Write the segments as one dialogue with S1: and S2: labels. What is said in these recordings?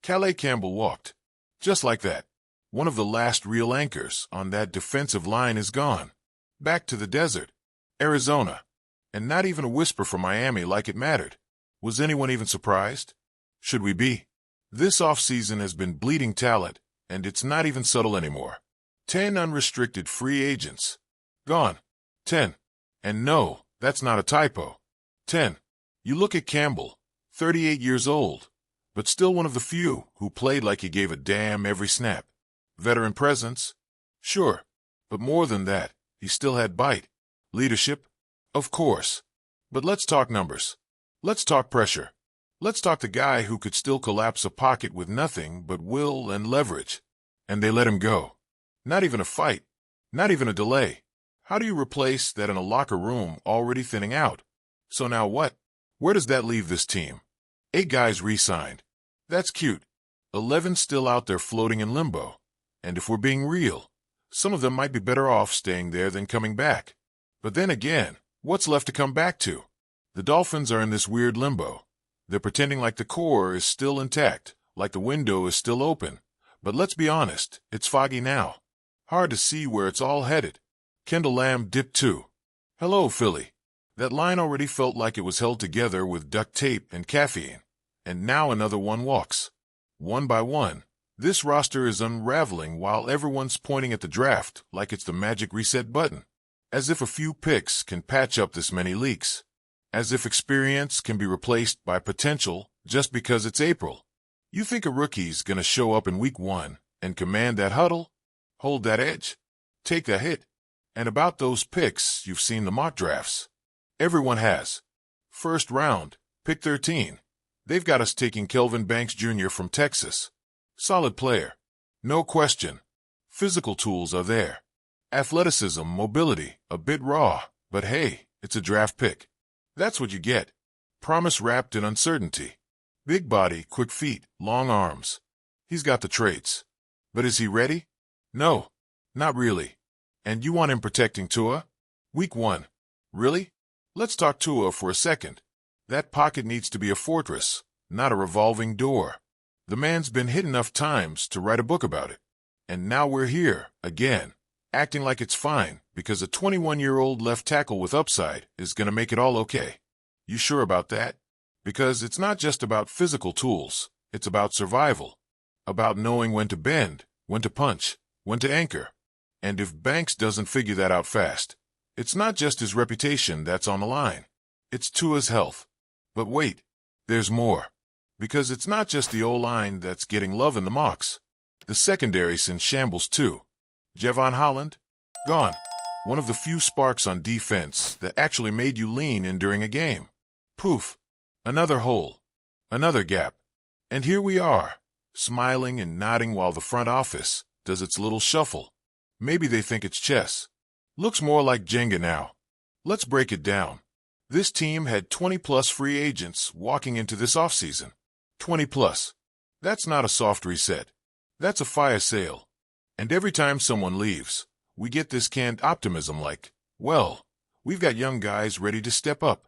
S1: Calais Campbell walked. Just like that. One of the last real anchors on that defensive line is gone. Back to the desert. Arizona. And not even a whisper from Miami like it mattered. Was anyone even surprised? Should we be? This offseason has been bleeding talent, and it's not even subtle anymore. 10 unrestricted free agents. Gone. 10. And no, that's not a typo. 10. You look at Campbell, 38 years old, but still one of the few who played like he gave a damn every snap. Veteran presence? Sure. But more than that, he still had bite. Leadership? Of course. But let's talk numbers. Let's talk pressure. Let's talk the guy who could still collapse a pocket with nothing but will and leverage. And they let him go. Not even a fight. Not even a delay. How do you replace that in a locker room already thinning out? So now what? Where does that leave this team? 8 guys re-signed. That's cute. 11 still out there floating in limbo. And if we're being real, some of them might be better off staying there than coming back. But then again, what's left to come back to? The Dolphins are in this weird limbo. They're pretending like the core is still intact, like the window is still open. But let's be honest, it's foggy now. Hard to see where it's all headed. Kendall Lamb dipped too. Hello, Philly. That line already felt like it was held together with duct tape and caffeine. And now another one walks. One by one, this roster is unraveling while everyone's pointing at the draft like it's the magic reset button. As if a few picks can patch up this many leaks. As if experience can be replaced by potential just because it's April. You think a rookie's gonna show up in week 1 and command that huddle? Hold that edge? Take that hit? And about those picks, you've seen the mock drafts. Everyone has. First round, pick 13. They've got us taking Kelvin Banks Jr. from Texas. Solid player. No question. Physical tools are there. Athleticism, mobility, a bit raw, but hey, it's a draft pick. That's what you get. Promise wrapped in uncertainty. Big body, quick feet, long arms. He's got the traits. But is he ready? No, not really. And you want him protecting Tua? Week 1. Really? Let's talk Tua for a second. That pocket needs to be a fortress, not a revolving door. The man's been hit enough times to write a book about it. And now we're here, again, acting like it's fine because a 21-year-old left tackle with upside is going to make it all okay. You sure about that? Because it's not just about physical tools. It's about survival. About knowing when to bend, when to punch, when to anchor. And if Banks doesn't figure that out fast, it's not just his reputation that's on the line. It's Tua's health. But wait, there's more. Because it's not just the O-line that's getting love in the mocks. The secondary's in shambles too. Javon Holland? Gone. One of the few sparks on defense that actually made you lean in during a game. Poof. Another hole. Another gap. And here we are, smiling and nodding while the front office does its little shuffle. Maybe they think it's chess. Looks more like Jenga now. Let's break it down. This team had 20-plus free agents walking into this offseason. 20-plus. That's not a soft reset. That's a fire sale. And every time someone leaves, we get this canned optimism like, well, we've got young guys ready to step up.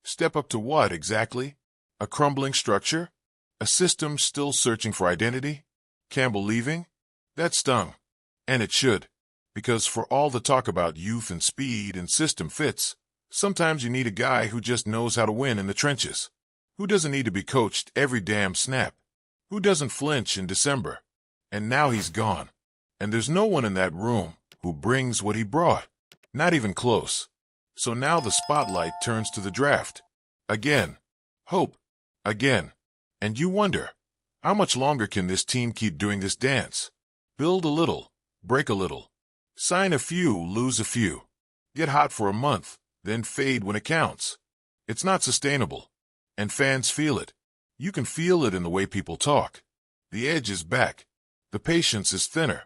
S1: Step up to what exactly? A crumbling structure? A system still searching for identity? Campbell leaving? That stung. And it should. Because for all the talk about youth and speed and system fits, sometimes you need a guy who just knows how to win in the trenches. Who doesn't need to be coached every damn snap? Who doesn't flinch in December? And now he's gone. And there's no one in that room who brings what he brought. Not even close. So now the spotlight turns to the draft. Again. Hope. Again. And you wonder, how much longer can this team keep doing this dance? Build a little. Break a little. Sign a few, lose a few. Get hot for a month, then fade when it counts. It's not sustainable. And fans feel it. You can feel it in the way people talk. The edge is back. The patience is thinner.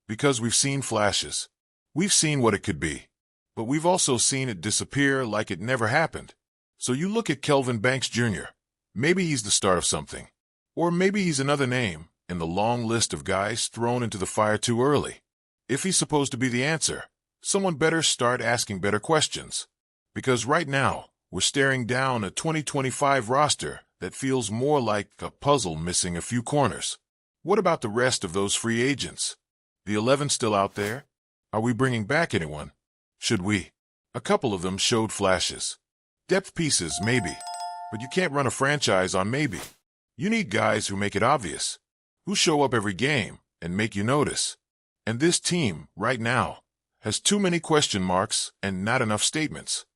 S1: Because we've seen flashes. We've seen what it could be. But we've also seen it disappear like it never happened. So you look at Kelvin Banks Jr. Maybe he's the start of something. Or maybe he's another name in the long list of guys thrown into the fire too early. If he's supposed to be the answer, someone better start asking better questions. Because right now, we're staring down a 2025 roster that feels more like a puzzle missing a few corners. What about the rest of those free agents? The 11 still out there? Are we bringing back anyone? Should we? A couple of them showed flashes. Depth pieces, maybe. But you can't run a franchise on maybe. You need guys who make it obvious, who show up every game and make you notice. And this team, right now, has too many question marks and not enough statements.